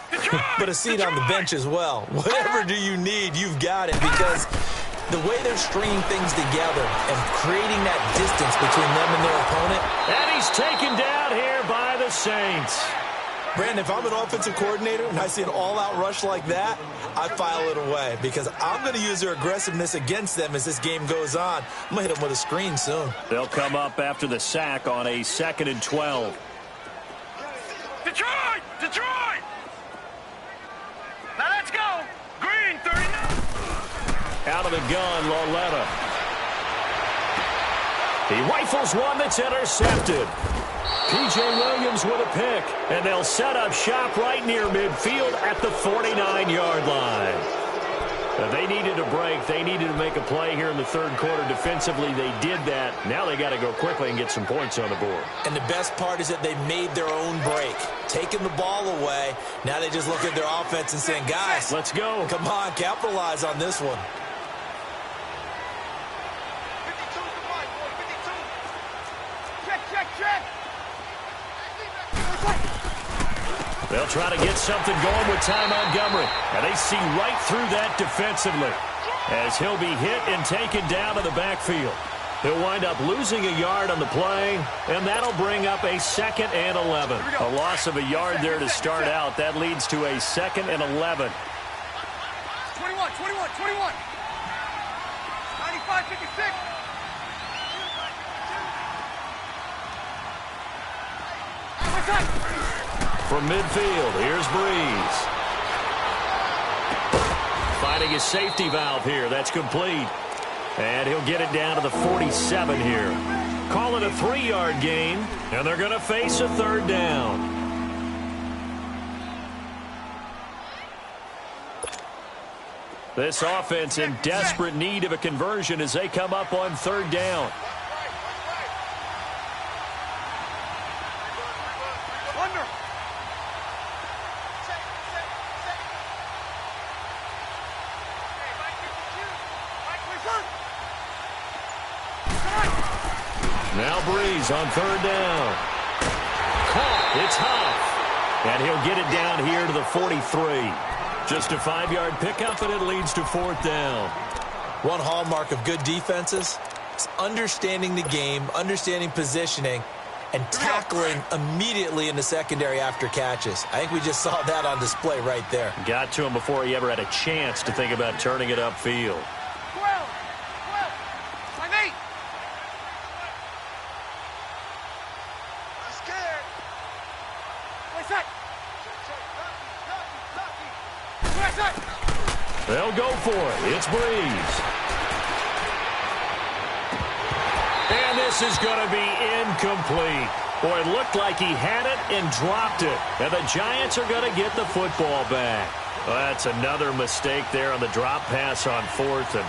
but a seat on the bench as well. Whatever do you need, you've got it, because the way they're stringing things together and creating that distance between them and their opponent. And he's taken down here by the Saints. Brandon, if I'm an offensive coordinator and I see an all-out rush like that, I file it away because I'm going to use their aggressiveness against them as this game goes on. I'm going to hit them with a screen soon. They'll come up after the sack on a 2nd and 12. Detroit! Detroit! Now let's go! Green, 39! Out of the gun, Loletta. He rifles one that's intercepted. P.J. Williams with a pick, and they'll set up shop right near midfield at the 49-yard line. They needed a break. They needed to make a play here in the 3rd quarter. Defensively, they did that. Now they got to go quickly and get some points on the board. And the best part is that they made their own break, taking the ball away. Now they just look at their offense and saying, guys, let's go. Come on, capitalize on this one. They'll try to get something going with Ty Montgomery. And they see right through that defensively as he'll be hit and taken down to the backfield. He'll wind up losing a yard on the play, and that'll bring up a 2nd and 11. A loss of a yard there to start out. That leads to a 2nd and 11. 21, 21, 21. 95, 56. From midfield, here's Breeze. Finding his safety valve here. That's complete. And he'll get it down to the 47 here. Call it a 3-yard gain, and they're going to face a 3rd down. This offense in desperate need of a conversion as they come up on 3rd down. Now Breeze on third down. Caught. It's Huff. And he'll get it down here to the 43. Just a 5-yard pickup, and it leads to fourth down. One hallmark of good defenses is understanding the game, understanding positioning, and tackling immediately in the secondary after catches. I think we just saw that on display right there. Got to him before he ever had a chance to think about turning it upfield. 12. 5-8. I'm scared. What's that? They'll go for it. It's Breeze. And this is going to be incomplete. Boy, it looked like he had it and dropped it. And the Giants are going to get the football back. Well, that's another mistake there on the drop pass on fourth. And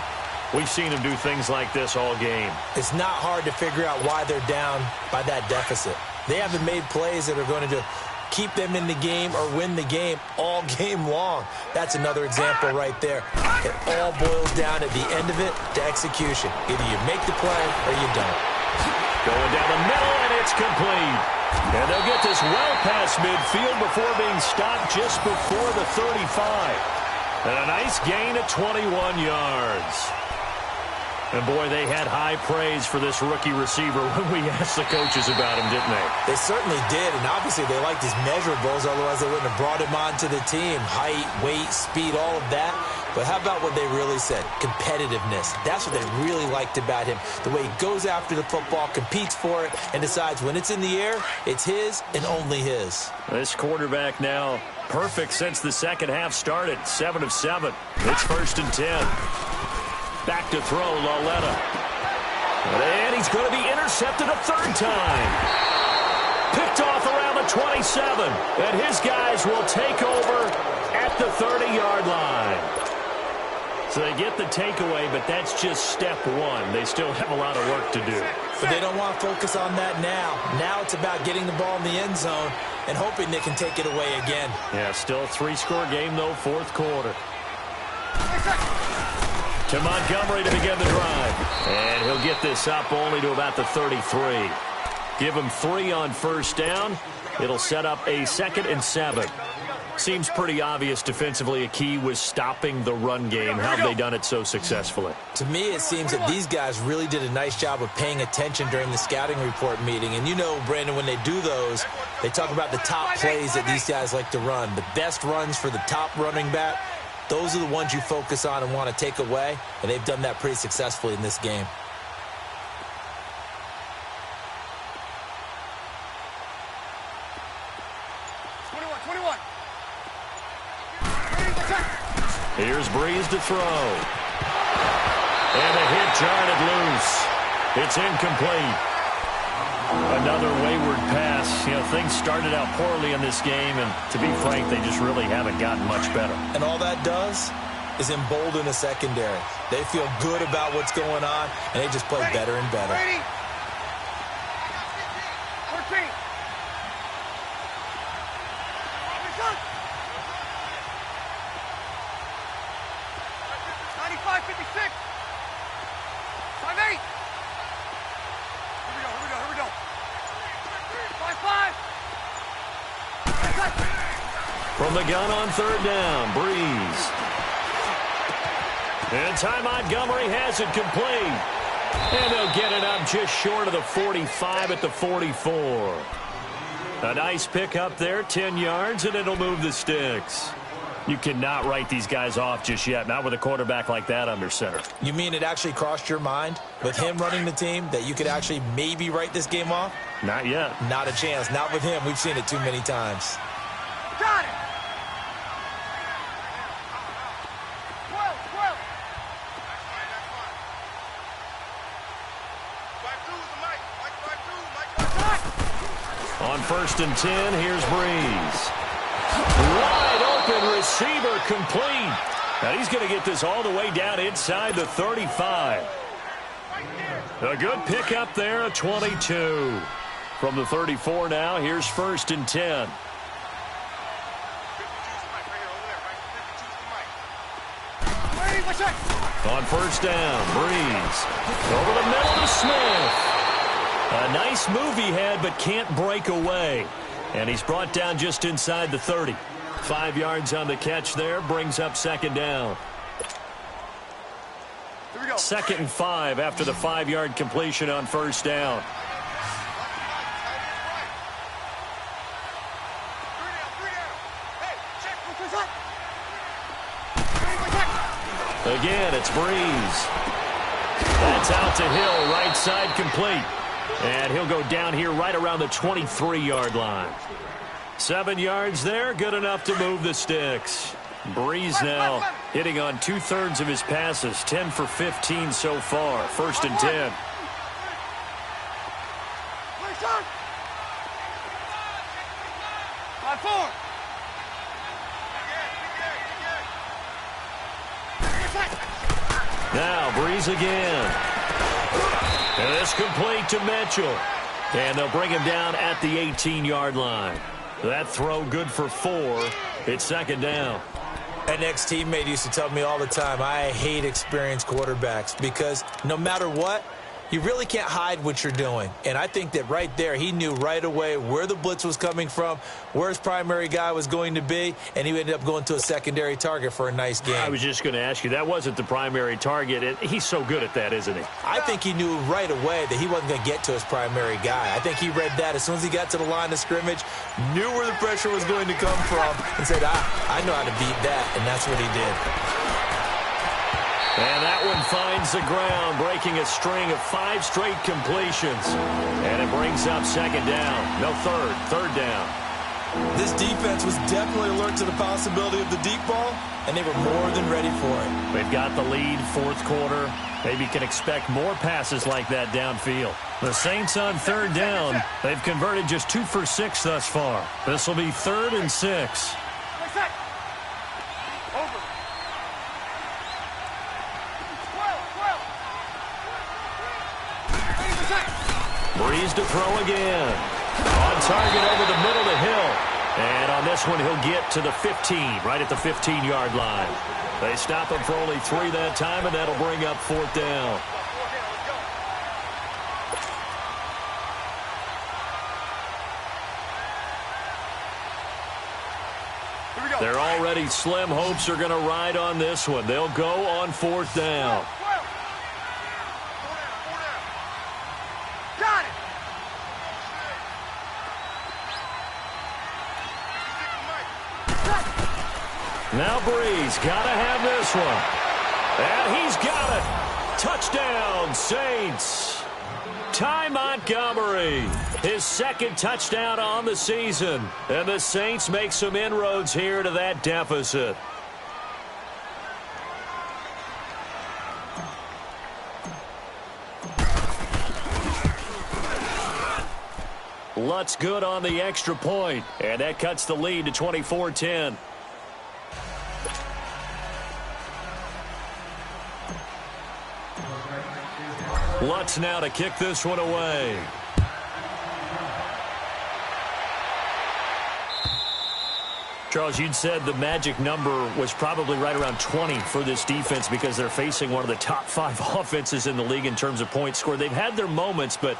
we've seen him do things like this all game. It's not hard to figure out why they're down by that deficit. They haven't made plays that are going to keep them in the game or win the game all game long. That's another example right there. It all boils down at the end of it to execution. Either you make the play or you don't. Going down the middle, and it's complete. And they'll get this well past midfield before being stopped just before the 35. And a nice gain of 21 yards. And, boy, they had high praise for this rookie receiver when we asked the coaches about him, didn't they? They certainly did, and obviously they liked his measurables, otherwise they wouldn't have brought him onto the team. Height, weight, speed, all of that. But how about what they really said? Competitiveness. That's what they really liked about him. The way he goes after the football, competes for it, and decides when it's in the air, it's his and only his. This quarterback now perfect since the second half started. 7 of 7. It's 1st and 10. Back to throw, Lauletta. And he's going to be intercepted a third time. Picked off around the 27. And his guys will take over at the 30-yard line. So they get the takeaway, but that's just step one. They still have a lot of work to do. But they don't want to focus on that now. Now it's about getting the ball in the end zone and hoping they can take it away again. Yeah, still a 3-score game, though, fourth quarter. To Montgomery to begin the drive. And he'll get this up only to about the 33. Give him 3 on first down. It'll set up a 2nd and 7. Seems pretty obvious defensively a key was stopping the run game. How have they done it so successfully? To me, it seems that these guys really did a nice job of paying attention during the scouting report meeting. And you know, Brandon, when they do those, they talk about the top plays that these guys like to run. The best runs for the top running back. Those are the ones you focus on and want to take away, and they've done that pretty successfully in this game. Here's Breeze to throw. And a hit jarred loose. It's incomplete. Another wayward pass. You know, things started out poorly in this game, and to be frank, they just really haven't gotten much better. And all that does is embolden a secondary. They feel good about what's going on, and they just play better and better. 14. 95-56. 5-8. Here we go. 5-5. From the gun on third down, Breeze. And Ty Montgomery has it complete. And they'll get it up just short of the 45 at the 44. A nice pick up there, 10 yards, and it'll move the sticks. You cannot write these guys off just yet, not with a quarterback like that under center. You mean it actually crossed your mind with him running the team that you could actually maybe write this game off? Not yet. Not a chance. Not with him. We've seen it too many times. Got it. 12. On 1st and 10, here's Breeze. Wide open receiver complete. Now he's going to get this all the way down inside the 35. A good pick up there, a 22. From the 34 now, here's 1st and 10. On 1st down, Breeze. Over the middle to Smith. A Nice move he had, but can't break away. And he's brought down just inside the 30. 5 yards on the catch there, brings up second down. 2nd and 5 after the 5-yard completion on first down. Again, it's Breeze. That's out to Hill, right side complete. And he'll go down here right around the 23-yard line. 7 yards there, good enough to move the sticks. Breeze now hitting on 2/3 of his passes, 10 for 15 so far. 1st and 10. Now Breeze again. And it's complete to Mitchell. And they'll bring him down at the 18-yard line. That throw good for 4. It's 2nd down. An ex-teammate used to tell me all the time, I hate experienced quarterbacks because no matter what, you really can't hide what you're doing. And I think that right there, he knew right away where the blitz was coming from, where his primary guy was going to be, and he ended up going to a secondary target for a nice game. I was just going to ask you, that wasn't the primary target. He's so good at that, isn't he? I think he knew right away that he wasn't going to get to his primary guy. I think he read that as soon as he got to the line of scrimmage, knew where the pressure was going to come from, and said, I know how to beat that, and that's what he did. And that one finds the ground, breaking a string of 5 straight completions. And it brings up 2nd down. No, 3rd down. This defense was definitely alert to the possibility of the deep ball, and they were more than ready for it. They've got the lead, 4th quarter. Maybe can expect more passes like that downfield. The Saints on 3rd down. They've converted just 2 for 6 thus far. This will be 3rd and 6. Breeze to throw again. On target over the middle to Hill. And on this one, he'll get to the 15, right at the 15-yard line. They stop him for only 3 that time, and that'll bring up 4th down. They're already slim hopes are going to ride on this one. They'll go on 4th down. Now Breeze got to have this one. And he's got it. Touchdown, Saints. Ty Montgomery, his 2nd touchdown on the season. And the Saints make some inroads here to that deficit. Lutz good on the extra point. And that cuts the lead to 24-10. Lutz now to kick this one away. Charles, you'd said the magic number was probably right around 20 for this defense because they're facing one of the top 5 offenses in the league in terms of points scored. They've had their moments, but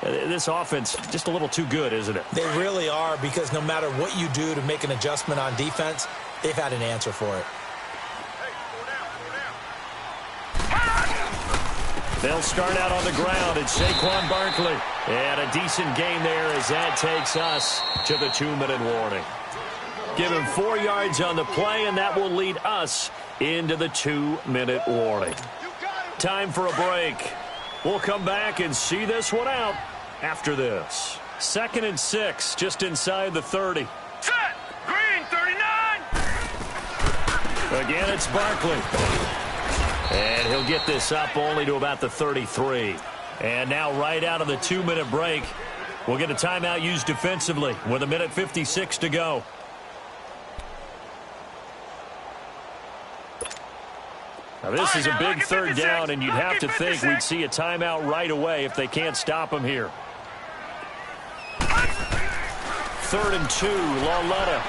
this offense just a little too good, isn't it? They really are, because no matter what you do to make an adjustment on defense, they've had an answer for it. They'll start out on the ground. It's Saquon Barkley. And a decent gain there as that takes us to the 2-minute warning. Give him 4 yards on the play, and that will lead us into the 2-minute warning. Time for a break. We'll come back and see this one out after this. 2nd and 6, just inside the 30. Set! Green, 39! Again, it's Barkley. And he'll get this up only to about the 33. And now right out of the 2-minute break, we'll get a timeout used defensively with 1:56 to go. Now this is a big 3rd down, and you'd have to think we'd see a timeout right away if they can't stop him here. 3rd and 2, Lauletta.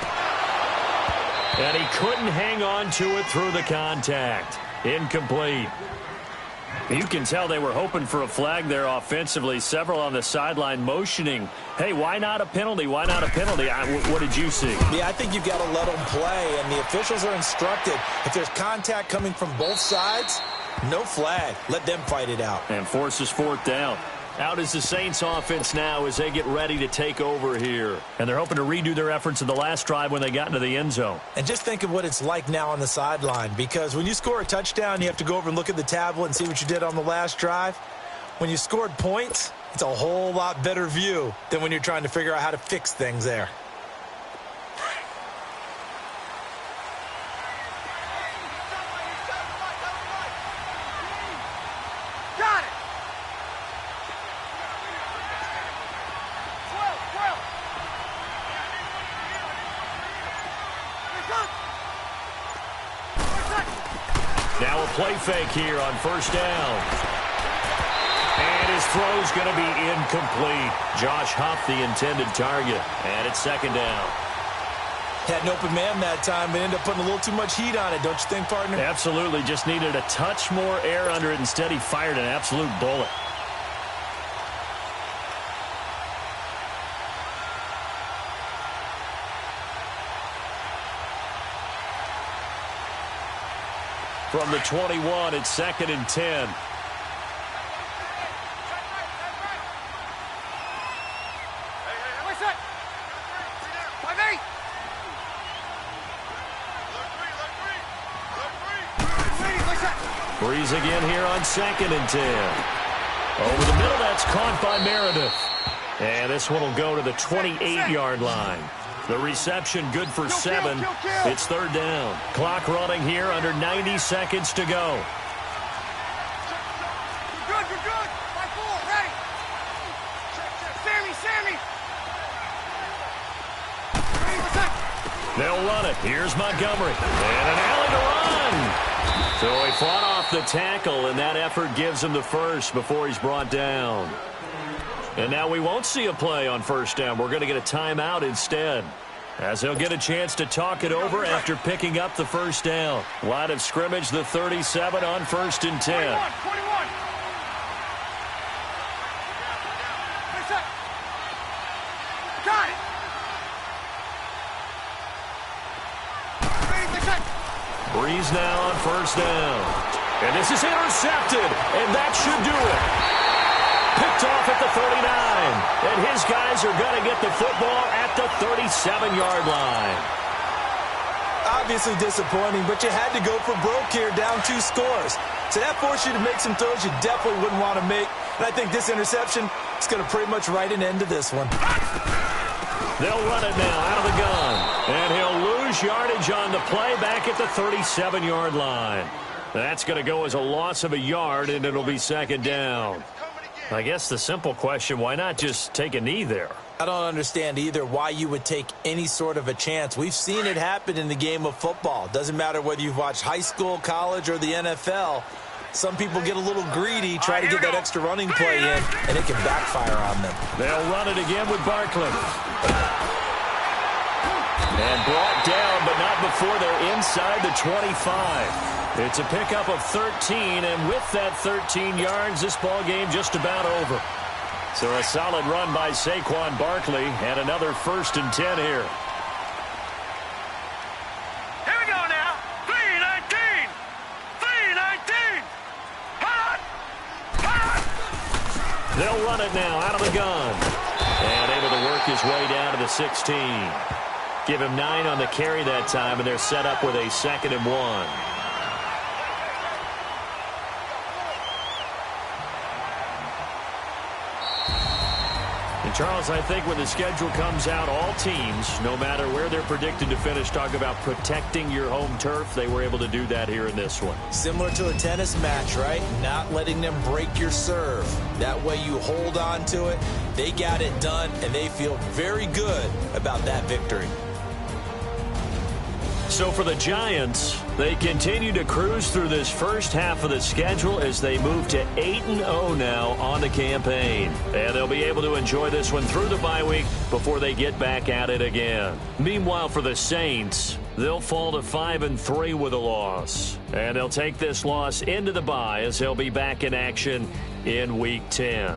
And he couldn't hang on to it through the contact. Incomplete. You can tell they were hoping for a flag there offensively. Several on the sideline motioning, hey, why not a penalty? Why not a penalty? What did you see? Yeah, I think you've got to let them play, and the officials are instructed. If there's contact coming from both sides, no flag. Let them fight it out. And forces fourth down. Out is the Saints offense now as they get ready to take over here. And they're hoping to redo their efforts in the last drive when they got into the end zone. And just think of what it's like now on the sideline, because when you score a touchdown, you have to go over and look at the tablet and see what you did on the last drive. When you scored points, it's a whole lot better view than when you're trying to figure out how to fix things there. Now a play fake here on first down. And his throw's going to be incomplete. Josh Huff, the intended target. And it's second down. Had an open man that time, but ended up putting a little too much heat on it, don't you think, partner? Absolutely. Just needed a touch more air under it. Instead, he fired an absolute bullet. From the 21, it's second and 10. Breeze again here on second and 10. Over the middle, that's caught by Meredith. And this one will go to the 28-yard line. The reception good for 7. It's third down. Clock running here under 90 seconds to go. You're good. 5-4, ready. Sammy. They'll run it. Here's Montgomery. And an alley to run. So he fought off the tackle, and that effort gives him the first before he's brought down. And now we won't see a play on first down. We're going to get a timeout instead, as he'll get a chance to talk it over after picking up the first down. Line of scrimmage, the 37 on first and 10. 21. Got it. Breeze now on first down. And this is intercepted, and that should do it. Picked off at the 39, and his guys are going to get the football at the 37-yard line. Obviously disappointing, but you had to go for broke here, down 2 scores. So that forced you to make some throws you definitely wouldn't want to make. And I think this interception is going to pretty much write an end to this one. They'll run it now out of the gun, and he'll lose yardage on the play back at the 37-yard line. That's going to go as a loss of a yard, and it'll be second down. I guess the simple question, why not just take a knee there? I don't understand either why you would take any sort of a chance. We've seen it happen in the game of football. Doesn't matter whether you've watched high school, college, or the NFL. Some people get a little greedy, try to get that extra running play in, and it can backfire on them. They'll run it again with Barkley. And brought down, but not before they're inside the 25. It's a pickup of 13, and with that 13 yards, this ball game just about over. So a solid run by Saquon Barkley, and another first and 10 here. Here we go now. 3-19. 3-19. Hot. They'll run it now out of the gun. And able to work his way down to the 16. Give him 9 on the carry that time, and they're set up with a 2nd and 1. Charles, I think when the schedule comes out, all teams, no matter where they're predicted to finish, talk about protecting your home turf. They were able to do that here in this one. Similar to a tennis match, right? Not letting them break your serve. That way you hold on to it. They got it done, and they feel very good about that victory. So for the Giants, they continue to cruise through this first half of the schedule as they move to 8-0 now on the campaign. And they'll be able to enjoy this one through the bye week before they get back at it again. Meanwhile, for the Saints, They'll fall to 5-3 with a loss. And they'll take this loss into the bye as they'll be back in action in Week 10.